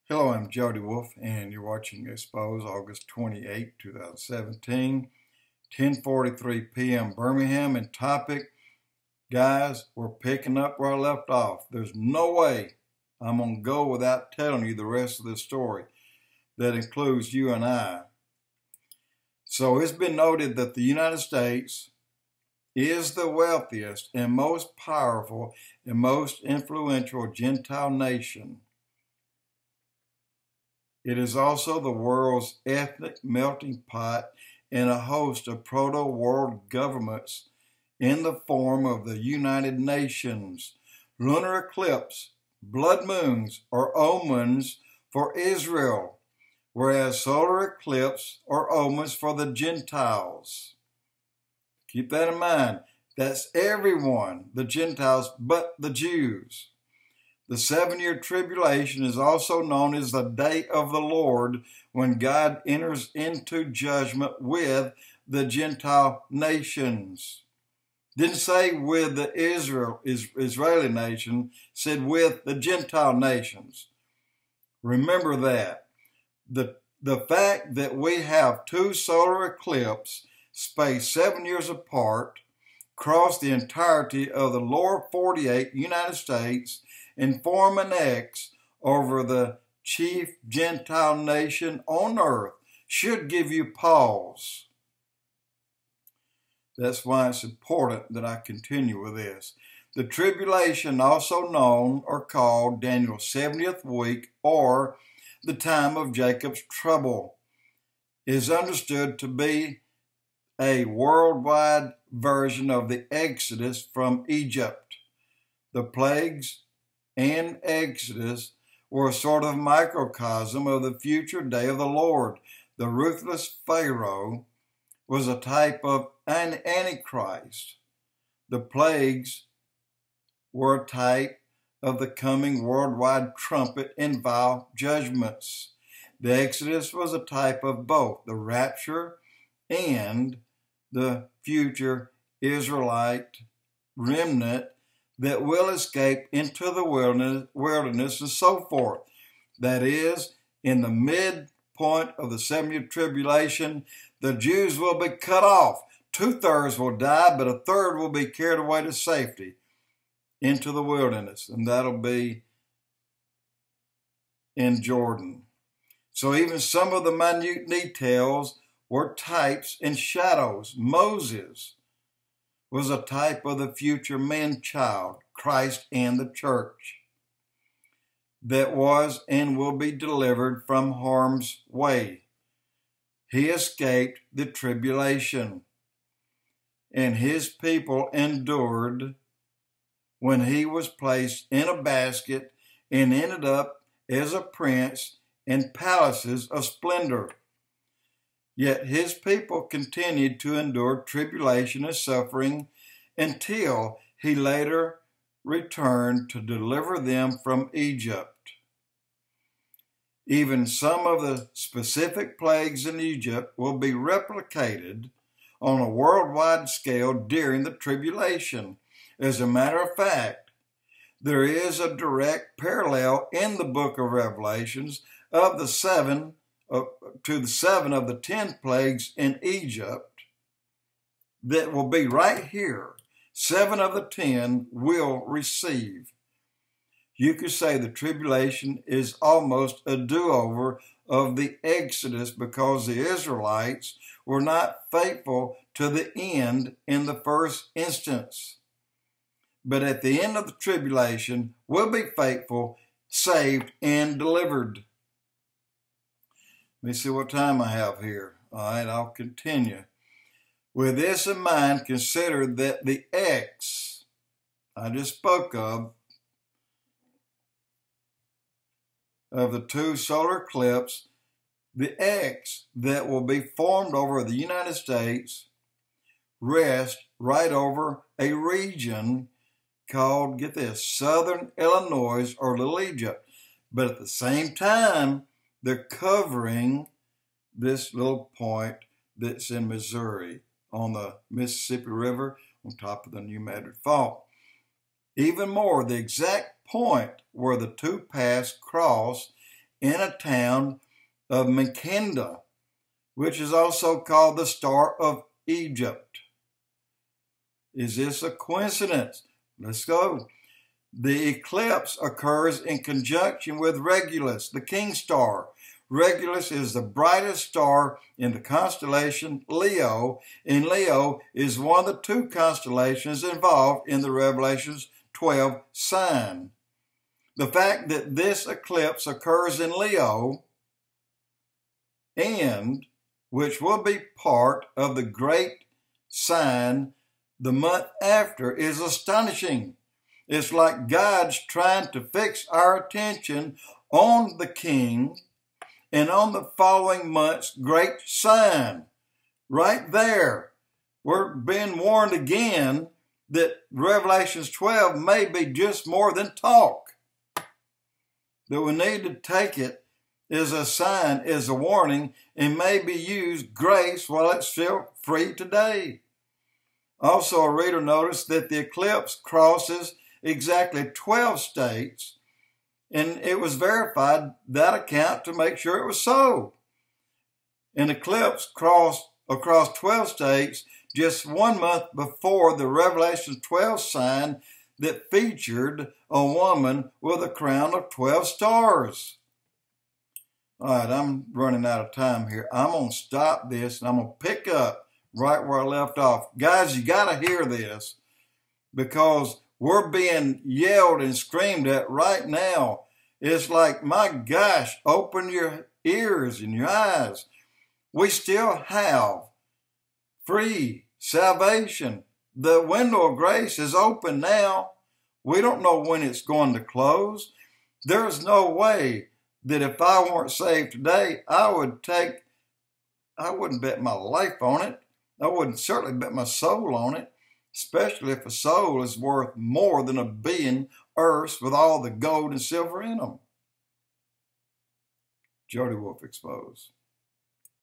Hello, I'm Jody Wolf, and you're watching Expoz, August 28, 2017, 10:43 p.m. Birmingham. And topic, guys, we're picking up where I left off. There's no way I'm going to go without telling you the rest of the story that includes you and I. So it's been noted that the United States is the wealthiest and most powerful and most influential Gentile nation. It is also the world's ethnic melting pot and a host of proto-world governments in the form of the United Nations. Lunar eclipse, blood moons, or omens for Israel, whereas solar eclipse or omens for the Gentiles. Keep that in mind. That's everyone, the Gentiles, but the Jews. The 7-year tribulation is also known as the day of the Lord, when God enters into judgment with the Gentile nations. Didn't say with the Israeli nation, said with the Gentile nations. Remember that. The fact that we have two solar eclipses spaced 7 years apart, cross the entirety of the lower 48 United States, and form an X over the chief Gentile nation on earth should give you pause. That's why it's important that I continue with this. The tribulation, also known or called Daniel's 70th week or the time of Jacob's trouble, is understood to be a worldwide version of the Exodus from Egypt. The plagues and Exodus were a sort of microcosm of the future day of the Lord. The ruthless Pharaoh was a type of an Antichrist. The plagues were a type of the coming worldwide trumpet and vial judgments. The Exodus was a type of both the rapture and the future Israelite remnant that will escape into the wilderness and so forth. That is, in the midpoint of the 7-year tribulation, the Jews will be cut off. 2/3 will die, but 1/3 will be carried away to safety into the wilderness, and that'll be in Jordan. So even some of the minute details were types and shadows. Moses was a type of the future man-child, Christ and the church, that was and will be delivered from harm's way. He escaped the tribulation, and his people endured when he was placed in a basket and ended up as a prince in palaces of splendor. Yet his people continued to endure tribulation and suffering until he later returned to deliver them from Egypt. Even some of the specific plagues in Egypt will be replicated on a worldwide scale during the tribulation. As a matter of fact, there is a direct parallel in the book of Revelations of the 7 of the 10 plagues in Egypt that will be right here. 7 of the 10 will receive. You could say the tribulation is almost a do-over of the Exodus because the Israelites were not faithful to the end in the first instance. But at the end of the tribulation, we'll be faithful, saved, and delivered. Let me see what time I have here. All right, I'll continue. With this in mind, consider that the X I just spoke of the two solar eclipses, the X that will be formed over the United States rest right over a region called, get this, Southern Illinois or Little Egypt. But at the same time, they're covering this little point that's in Missouri on the Mississippi River on top of the New Madrid Fault. Even more, the exact point where the two paths cross in a town of Makeda, which is also called the Star of Egypt. Is this a coincidence? Let's go. The eclipse occurs in conjunction with Regulus, the king star. Regulus is the brightest star in the constellation Leo, and Leo is one of the two constellations involved in the Revelations 12 sign. The fact that this eclipse occurs in Leo, and which will be part of the great sign the month after, is astonishing. It's like God's trying to fix our attention on the King and on the following month's great sign. Right there, we're being warned again that Revelations 12 may be just more than talk. That we need to take it as a sign, as a warning, and maybe use grace while it's still free today. Also, a reader noticed that the eclipse crosses exactly 12 states, and it was verified, that account, to make sure it was so. An eclipse crossed across 12 states just 1 month before the Revelation 12 sign that featured a woman with a crown of 12 stars. All right, I'm running out of time here. I'm going to stop this, and I'm going to pick up right where I left off. Guys, you got to hear this, because we're being yelled and screamed at right now. It's like, my gosh, open your ears and your eyes. We still have free salvation. The window of grace is open now. We don't know when it's going to close. There's no way that if I weren't saved today, I wouldn't bet my life on it. I wouldn't certainly bet my soul on it, especially if a soul is worth more than 1 billion earths with all the gold and silver in them. Jody Wolf Expoz.